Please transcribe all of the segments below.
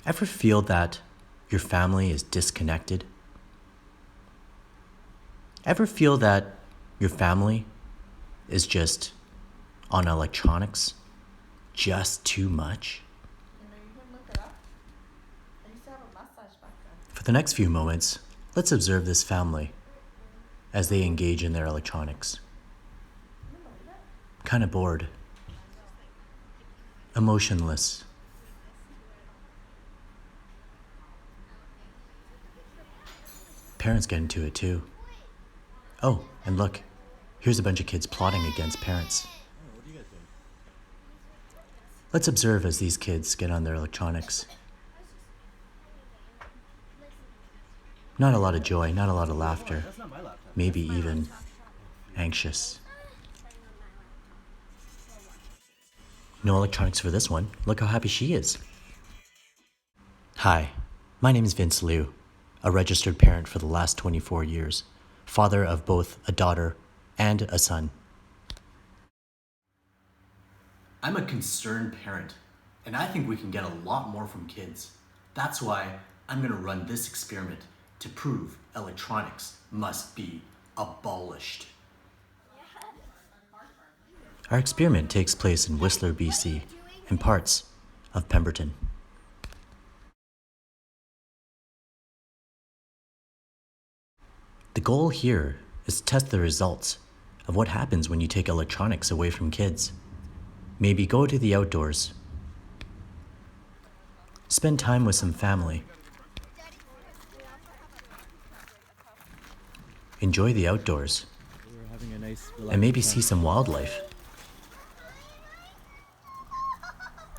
Ever feel that your family is disconnected? Ever feel that your family is just on electronics just too much? For the next few moments, let's observe this family as they engage in their electronics. Kind of bored, emotionless. Parents get into it too. Oh, and look, here's a bunch of kids plotting against parents. Let's observe as these kids get on their electronics. Not a lot of joy, not a lot of laughter, maybe even anxious. No electronics for this one. Look how happy she is. Hi, my name is Vince Liu, a registered parent for the last 24 years, father of both a daughter and a son. I'm a concerned parent, and I think we can get a lot more from kids. That's why I'm going to run this experiment to prove electronics must be abolished. Our experiment takes place in Whistler, BC, and parts of Pemberton. The goal here is to test the results of what happens when you take electronics away from kids. Maybe go to the outdoors, spend time with some family, enjoy the outdoors, and maybe see some wildlife.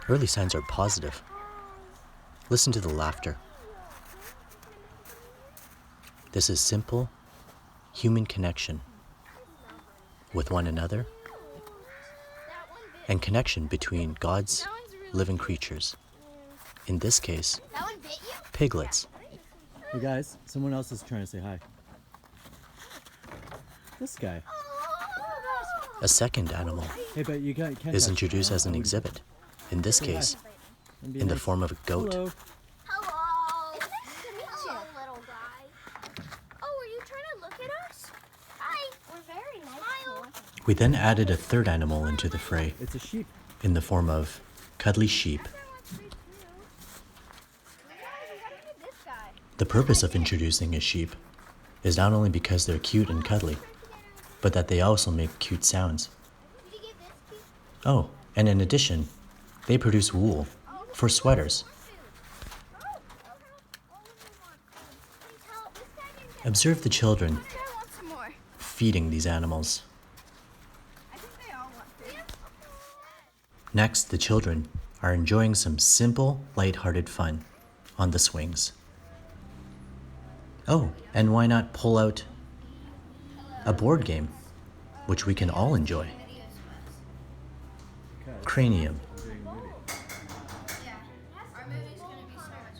Early signs are positive. Listen to the laughter. This is simple human connection with one another and connection between God's living creatures. In this case, piglets. Hey guys, someone else is trying to say hi. This guy. A second animal Hey, but you can't is introduced as an exhibit, in this case, in the form of a goat. Hello. Hello. It's nice to meet you, little guy. Oh, are you trying to look at us? Hi. We're very nice. Smile. We then added a third animal into the fray, It's a sheep. in the form of cuddly sheep. The purpose of introducing a sheep is not only because they're cute and cuddly, but that they also make cute sounds. Oh, and in addition, they produce wool for sweaters. Observe the children feeding these animals. Next, the children are enjoying some simple, light-hearted fun on the swings. Oh, and why not pull out a board game, which we can all enjoy? Cranium.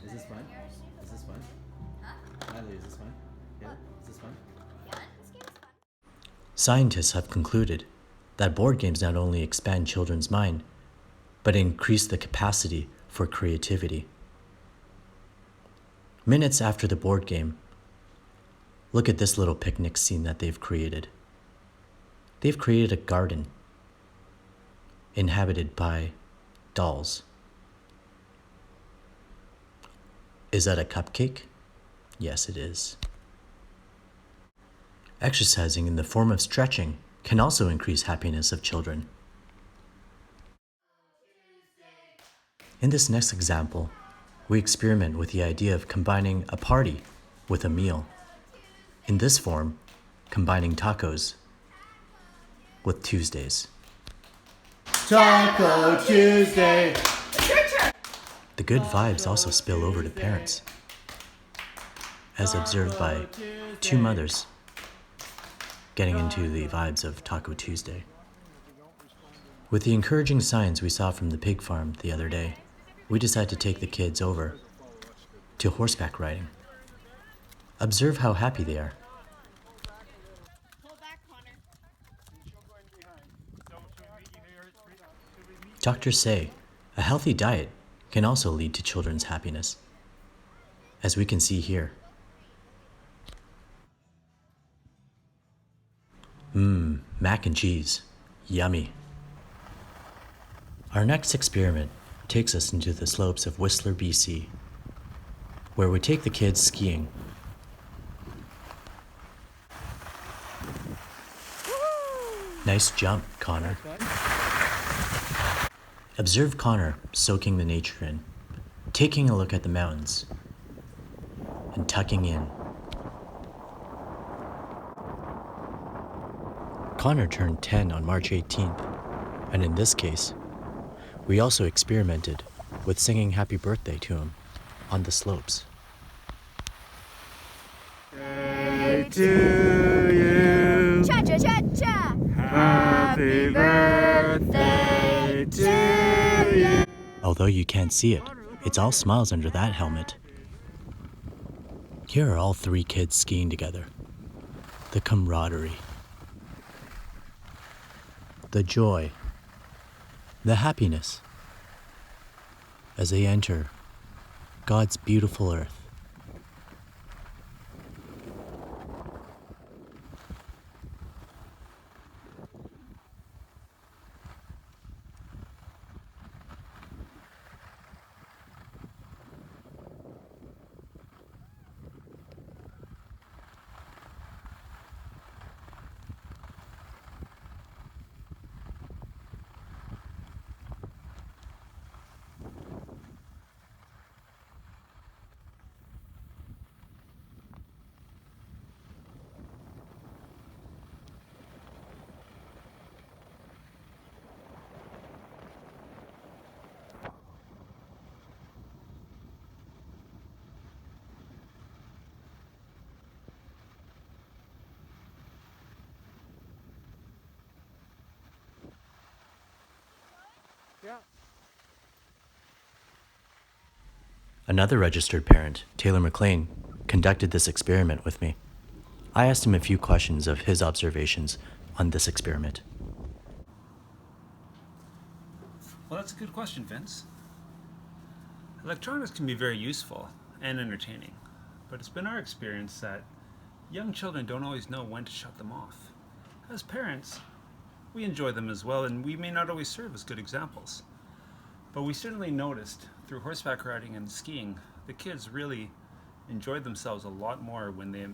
Is this fun? Is this fun? Natalie, is this fun? Yeah? Is this fun? Scientists have concluded that board games not only expand children's mind, but increase the capacity for creativity. Minutes after the board game, look at this little picnic scene that they've created. They've created a garden inhabited by dolls. Is that a cupcake? Yes, it is. Exercising in the form of stretching can also increase happiness of children. In this next example, we experiment with the idea of combining a party with a meal. In this form, combining tacos with Tuesdays. Taco Tuesday! The good vibes also spill over to parents, as observed by two mothers getting into the vibes of Taco Tuesday. With the encouraging signs we saw from the pig farm the other day, we decided to take the kids over to horseback riding. Observe how happy they are. Doctors say a healthy diet can also lead to children's happiness, as we can see here. Mac and cheese. Yummy. Our next experiment takes us into the slopes of Whistler, BC, where we take the kids skiing. Nice jump, Connor. Observe Connor soaking the nature in, taking a look at the mountains, and tucking in. Connor turned 10 on March 18th, and in this case, we also experimented with singing happy birthday to him on the slopes. Birthday to you. Cha-cha-cha-cha. Happy birthday to you. Although you can't see it, it's all smiles under that helmet. Here are all three kids skiing together. The camaraderie, the joy, the happiness as they enter God's beautiful earth. Another registered parent, Taylor McLean, conducted this experiment with me. I asked him a few questions of his observations on this experiment. Well, that's a good question, Vince. Electronics can be very useful and entertaining, but it's been our experience that young children don't always know when to shut them off. As parents, we enjoy them as well, and we may not always serve as good examples. But we certainly noticed through horseback riding and skiing, the kids really enjoyed themselves a lot more when they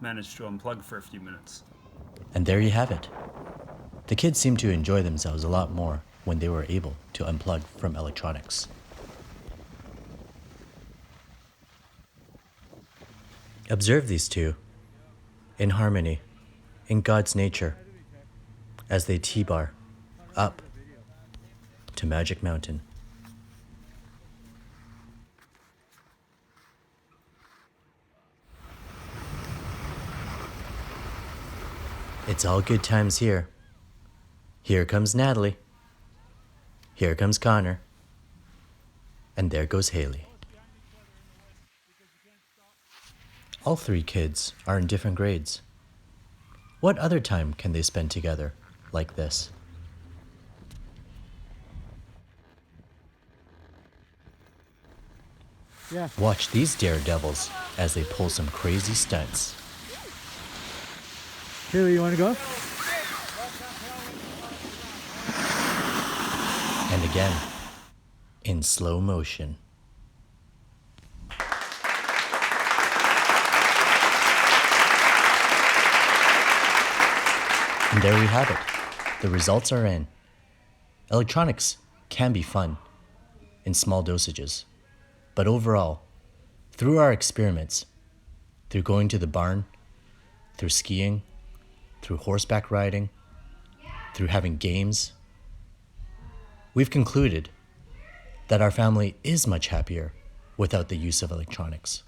managed to unplug for a few minutes. And there you have it. The kids seemed to enjoy themselves a lot more when they were able to unplug from electronics. Observe these two, in harmony, in God's nature, as they T-bar up to Magic Mountain. It's all good times here. Here comes Natalie. Here comes Connor. And there goes Haley. All three kids are in different grades. What other time can they spend together like this? Yeah. Watch these daredevils as they pull some crazy stunts. Haley, you want to go? And again, in slow motion. And there we have it. The results are in. Electronics can be fun in small dosages. But overall, through our experiments, through going to the barn, through skiing, through horseback riding, through having games, we've concluded that our family is much happier without the use of electronics.